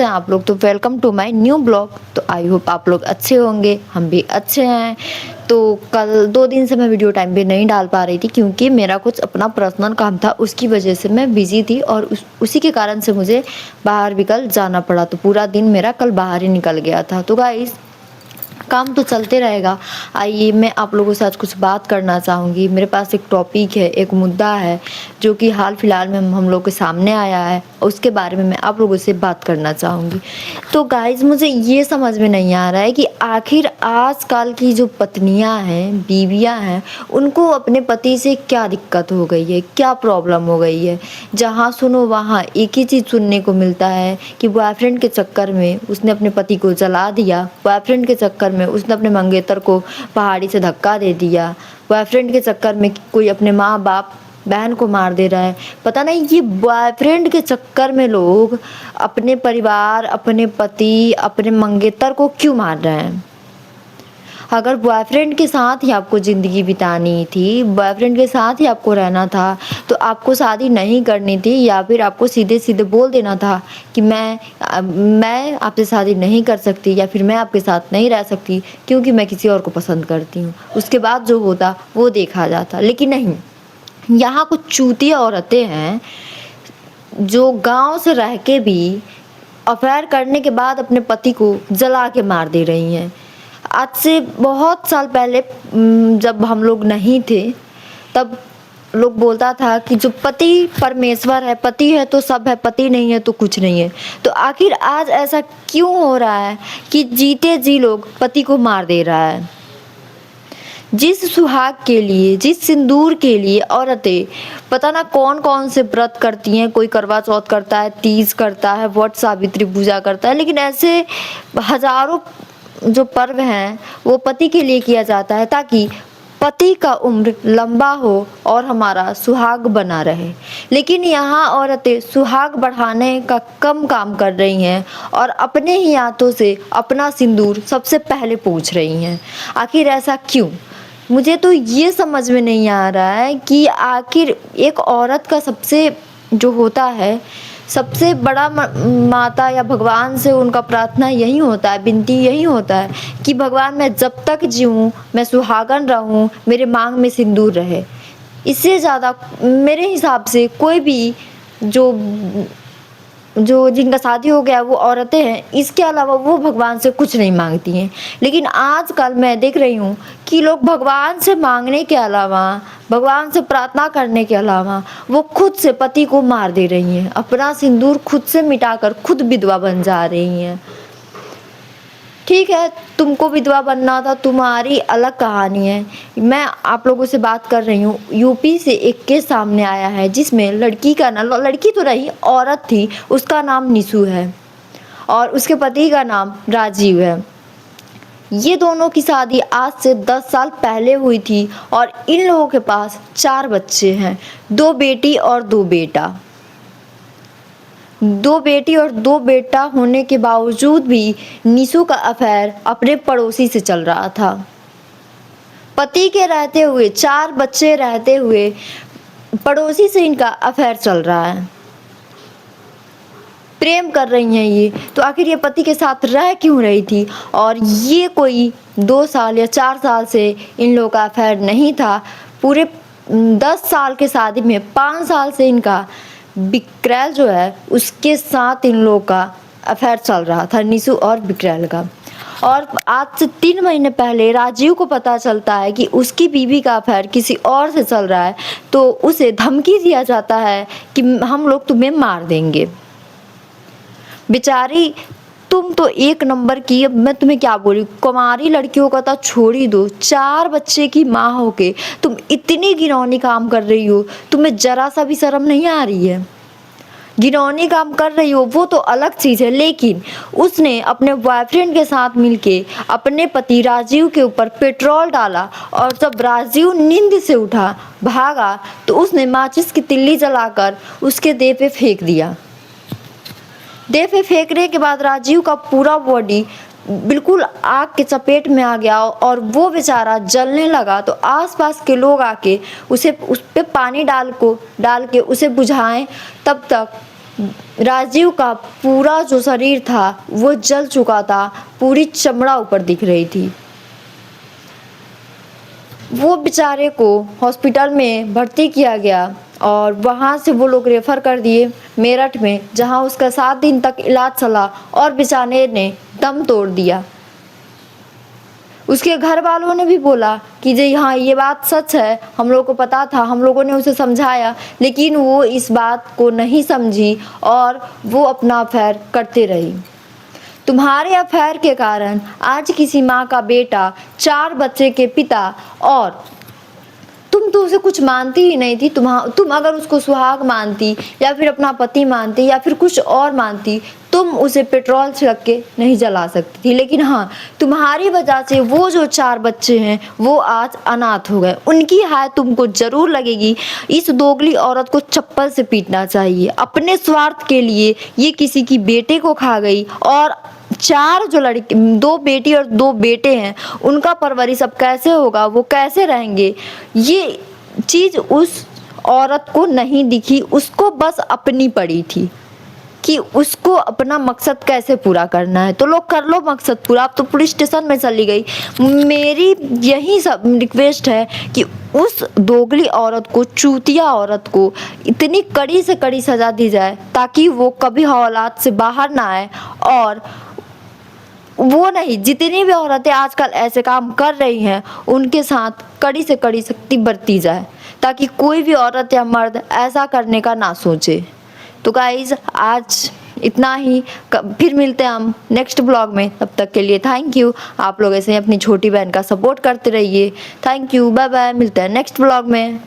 हैं आप लोग, तो welcome to my new blog. तो आई होप आप लोग अच्छे होंगे, हम भी अच्छे हैं। तो कल 2 दिन से मैं वीडियो टाइम पे नहीं डाल पा रही थी क्योंकि मेरा कुछ अपना पर्सनल काम था, उसकी वजह से मैं बिजी थी और उसी के कारण से मुझे बाहर भी कल जाना पड़ा। तो पूरा दिन मेरा कल बाहर ही निकल गया था। तो गाइस, काम तो चलते रहेगा। आइए मैं आप लोगों से आज कुछ बात करना चाहूँगी। मेरे पास एक टॉपिक है, एक मुद्दा है जो कि हाल फिलहाल में हम लोग के सामने आया है, उसके बारे में मैं आप लोगों से बात करना चाहूँगी। तो गाइज़, मुझे ये समझ में नहीं आ रहा है कि आखिर आजकल की जो पत्नियाँ हैं, बीवियाँ हैं, उनको अपने पति से क्या दिक्कत हो गई है, क्या प्रॉब्लम हो गई है। जहाँ सुनो वहाँ एक ही चीज़ सुनने को मिलता है कि बॉयफ्रेंड के चक्कर में उसने अपने पति को जला दिया, बॉयफ्रेंड के चक्कर में उसने अपने मंगेतर को पहाड़ी से धक्का दे दिया, बॉयफ्रेंड के चक्कर में कोई अपने माँ बाप बहन को मार दे रहा है। पता नहीं ये बॉयफ्रेंड के चक्कर में लोग अपने परिवार, अपने पति, अपने मंगेतर को क्यों मार रहे हैं। अगर बॉयफ्रेंड के साथ ही आपको ज़िंदगी बितानी थी, बॉयफ्रेंड के साथ ही आपको रहना था, तो आपको शादी नहीं करनी थी, या फिर आपको सीधे सीधे बोल देना था कि मैं आपसे शादी नहीं कर सकती, या फिर मैं आपके साथ नहीं रह सकती क्योंकि मैं किसी और को पसंद करती हूँ। उसके बाद जो होता वो देखा जाता। लेकिन नहीं, यहाँ कुछ चूतिया औरतें हैं जो गांव से रह के भी अफेयर करने के बाद अपने पति को जला के मार दे रही हैं। आज से बहुत साल पहले जब हम लोग नहीं थे, तब लोग बोलता था कि जो पति परमेश्वर है, पति है तो सब है, पति नहीं है तो कुछ नहीं है। तो आखिर आज ऐसा क्यों हो रहा है कि जीते जी लोग पति को मार दे रहा है। जिस सुहाग के लिए, जिस सिंदूर के लिए औरतें पता ना कौन कौन से व्रत करती हैं, कोई करवा चौथ करता है, तीज करता है, वट सावित्री पूजा करता है, लेकिन ऐसे हजारों जो पर्व हैं वो पति के लिए किया जाता है ताकि पति का उम्र लंबा हो और हमारा सुहाग बना रहे। लेकिन यहाँ औरतें सुहाग बढ़ाने का कम काम कर रही हैं और अपने ही हाथों से अपना सिंदूर सबसे पहले पोंछ रही हैं। आखिर ऐसा क्यों? मुझे तो ये समझ में नहीं आ रहा है कि आखिर एक औरत का सबसे जो होता है, सबसे बड़ा माता या भगवान से उनका प्रार्थना यही होता है, विनती यही होता है कि भगवान मैं जब तक जीऊँ, मैं सुहागन रहूँ, मेरे मांग में सिंदूर रहे। इससे ज़्यादा मेरे हिसाब से कोई भी जो जिनका शादी हो गया वो औरतें हैं, इसके अलावा वो भगवान से कुछ नहीं मांगती हैं। लेकिन आजकल मैं देख रही हूँ कि लोग भगवान से मांगने के अलावा, भगवान से प्रार्थना करने के अलावा वो खुद से पति को मार दे रही हैं, अपना सिंदूर खुद से मिटाकर खुद विधवा बन जा रही हैं। ठीक है, तुमको विधवा बनना था, तुम्हारी अलग कहानी है। मैं आप लोगों से बात कर रही हूँ। यूपी से एक केस सामने आया है जिसमें लड़की का नाम, लड़की तो रही, औरत थी, उसका नाम निशु है और उसके पति का नाम राजीव है। ये दोनों की शादी आज से 10 साल पहले हुई थी और इन लोगों के पास 4 बच्चे हैं, 2 बेटी और 2 बेटा। 2 बेटी और 2 बेटा होने के बावजूद भी निशु का अफेयर अपने पड़ोसी से चल रहा था। पति के रहते हुए, 4 बच्चे रहते हुए पड़ोसी से इनका अफेयर चल रहा है। प्रेम कर रही हैं ये, तो आखिर ये पति के साथ रह क्यों रही थी। और ये कोई 2 साल या 4 साल से इन लोगों का अफेयर नहीं था। पूरे 10 साल के शादी में 5 साल से इनका विक्रैल जो है उसके साथ इन लोगों का अफेयर चल रहा था, निशु और विक्रैल का। और आज से 3 महीने पहले राजीव को पता चलता है कि उसकी बीवी का अफेयर किसी और से चल रहा है, तो उसे धमकी दिया जाता है कि हम लोग तुम्हें मार देंगे। बेचारी, तुम तो एक नंबर की, अब मैं तुम्हें क्या बोलूं, कुंवारी लड़कियों का तो छोड़ ही दो, 4 बच्चे की माँ होके तुम इतनी घिनौनी काम कर रही हो, तुम्हें जरा सा भी शर्म नहीं आ रही है। घिनौनी काम कर रही हो वो तो अलग चीज़ है, लेकिन उसने अपने बॉयफ्रेंड के साथ मिलके अपने पति राजीव के ऊपर पेट्रोल डाला और जब राजीव नींद से उठा, भागा, तो उसने माचिस की तिल्ली जलाकर उसके देह पे फेंक दिया। देह पे फेंकने के बाद राजीव का पूरा बॉडी बिल्कुल आग के चपेट में आ गया और वो बेचारा जलने लगा। तो आसपास के लोग आके उस पे पानी डाल के उसे बुझाएं, तब तक राजीव का पूरा जो शरीर था वो जल चुका था, पूरी चमड़ा ऊपर दिख रही थी। वो बेचारे को हॉस्पिटल में भर्ती किया गया और वहाँ से वो लोग रेफ़र कर दिए मेरठ में, जहाँ उसका 7 दिन तक इलाज चला और बेचारे ने दम तोड़ दिया। उसके घर वालों ने भी बोला कि जी हाँ, ये बात सच है, हम लोगों को पता था, हम लोगों ने उसे समझाया, लेकिन वो इस बात को नहीं समझी और वो अपना अफेयर करते रही। तुम्हारे अफेयर के कारण आज किसी माँ का बेटा, 4 बच्चे के पिता, और तुम तो उसे कुछ मानती ही नहीं थी। तुम अगर उसको सुहाग मानती या फिर अपना पति मानती या फिर कुछ और मानती, तुम उसे पेट्रोल छिड़क के नहीं जला सकती थी। लेकिन हाँ, तुम्हारी वजह से वो जो 4 बच्चे हैं वो आज अनाथ हो गए। उनकी हाय तुमको जरूर लगेगी। इस दोगली औरत को चप्पल से पीटना चाहिए। अपने स्वार्थ के लिए ये किसी की बेटे को खा गई और 4 जो लड़के, 2 बेटी और 2 बेटे हैं, उनका परवरिश अब कैसे होगा, वो कैसे रहेंगे, ये चीज़ उस औरत को नहीं दिखी। उसको बस अपनी पड़ी थी कि उसको अपना मकसद कैसे पूरा करना है। तो लोग कर लो मकसद पूरा। अब तो पुलिस स्टेशन में चली गई। मेरी यही सब रिक्वेस्ट है कि उस दोगली औरत को, चूतिया औरत को इतनी कड़ी से कड़ी सज़ा दी जाए ताकि वो कभी हवालात से बाहर ना आए। और वो नहीं, जितनी भी औरतें आजकल ऐसे काम कर रही हैं उनके साथ कड़ी से कड़ी सख्ती बरती जाए ताकि कोई भी औरत या मर्द ऐसा करने का ना सोचे। तो गाइज आज इतना ही, फिर मिलते हैं हम नेक्स्ट ब्लॉग में। तब तक के लिए थैंक यू। आप लोग ऐसे ही अपनी छोटी बहन का सपोर्ट करते रहिए। थैंक यू, बाय बाय, मिलते हैं नेक्स्ट ब्लॉग में।